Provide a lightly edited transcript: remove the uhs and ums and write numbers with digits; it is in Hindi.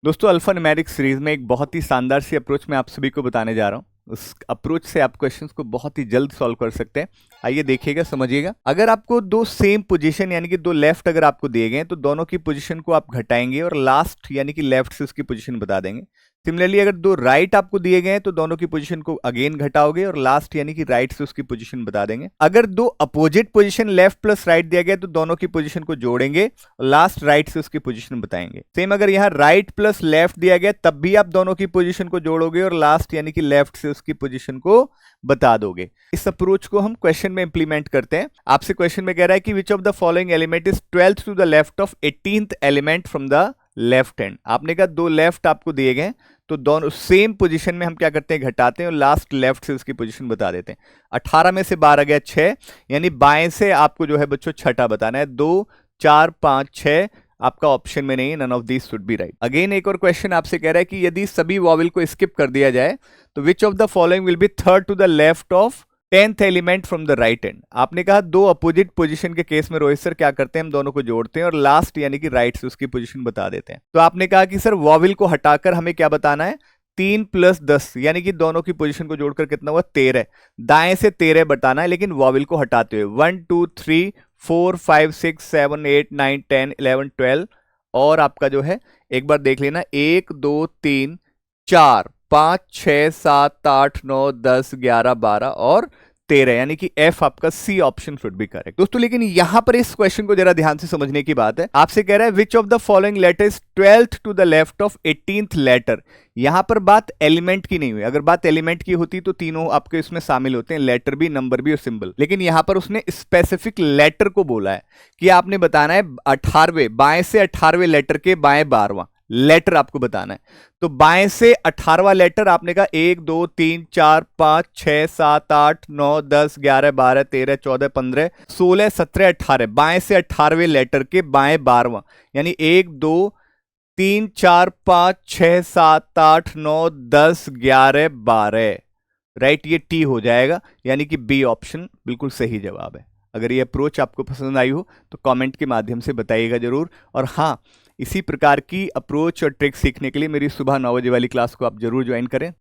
दोस्तों अल्फा न्यूमेरिक सीरीज में एक बहुत ही शानदार सी अप्रोच मैं आप सभी को बताने जा रहा हूँ। उस अप्रोच से आप क्वेश्चंस को बहुत ही जल्द सॉल्व कर सकते हैं। आइए देखिएगा, समझिएगा। अगर आपको दो सेम पोजीशन यानी कि दो लेफ्ट अगर आपको दिए गए तो दोनों की पोजीशन को आप घटाएंगे और लास्ट यानी कि लेफ्ट से उसकी पोजीशन बता देंगे। सिमिलरली अगर दो राइट आपको दिए गए हैं तो दोनों की पोजीशन को अगेन घटाओगे और लास्ट यानी कि राइट से उसकी पोजीशन बता देंगे। अगर दो opposite position left plus right दिया गया तो दोनों की पोजीशन को जोड़ेंगे और लास्ट राइट से उसकी पोजीशन बताएंगे। सेम अगर यहाँ राइट प्लस लेफ्ट दिया गया तब भी आप दोनों की पोजीशन को जोड़ोगे और लास्ट यानी कि लेफ्ट से उसकी पोजीशन को बता दोगे। इस अप्रोच को हम क्वेश्चन में इंप्लीमेंट करते हैं। आपसे क्वेश्चन में कह रहा है कि which of the following element is 12th to the left of 18th element from the left hand. आपने कहा दो लेफ्ट आपको दिए गए तो दोनों सेम पोजीशन में हम क्या करते हैं, घटाते हैं और लास्ट लेफ्ट से उसकी पोजीशन बता देते हैं। 18 में से 12 गया 6, यानी बाएं से आपको जो है बच्चों छठा बताना है। 2 4 5 6 आपका ऑप्शन में नहीं है, none of these should be right. Again एक और क्वेश्चन आपसे कह रहा है कि यदि सभी वॉवेल को स्किप कर दिया जाए तो which of the following will be third to the left of 10th element from the right hand. आपने कहा दो अपोजिट पोजीशन के केस में रोहित सर क्या करते हैं, हम दोनों को जोड़ते हैं और लास्ट यानी कि राइट से उसकी पोजीशन बता देते हैं। तो आपने कहा कि सर वॉवेल को हटाकर हमें क्या बताना है, 3 + 10 यानी कि दोनों की पोजीशन को जोड़कर कितना हुआ 13। दाएं से 13 बताना है लेकिन वॉवेल को हटाते हुए। 1 2 3 4 5 6 7 8 9 10 11 12 और आपका जो है एक बार देख लेना 1 2 3 4 5 6 7 8 9 10 11 12 और 13 यानी कि F आपका C option should be correct. दोस्तों लेकिन यहां पर इस क्वेश्चन को जरा ध्यान से समझने की बात है। आपसे कह रहा है which of the following letter is 12th to the left of 18th letter. यहां पर बात एलिमेंट की नहीं हुई। अगर बात एलिमेंट की होती तो तीनों आपके इसमें शामिल होते हैं, लेटर भी, नंबर भी और सिंबल। लेकिन यहां पर उसने स्पेसिफिक लेटर को बोला है कि आपने बताना है 18वें, बाएं से 18वें लेटर के बाएं 12वां लेटर आपको बताना है। तो बाएं से 18वां लेटर आपने कहा 1 2 3 4 5 6 7 8 9 10 11 12 13 14 15 16 17 18। बाएं से 18वें लेटर के बाएं 12वां यानी 1 2 3 4 5 6 7 8 9 10 11 12 राइट। ये टी हो जाएगा यानी कि बी ऑप्शन बिल्कुल सही जवाब है। अगर ये अप्रोच आपको पसंद आई हो तो कमेंट के माध्यम से बताइएगा जरूर। और हाँ, इसी प्रकार की अप्रोच और ट्रिक सीखने के लिए मेरी सुबह 9 बजे वाली क्लास को आप जरूर ज्वाइन करें।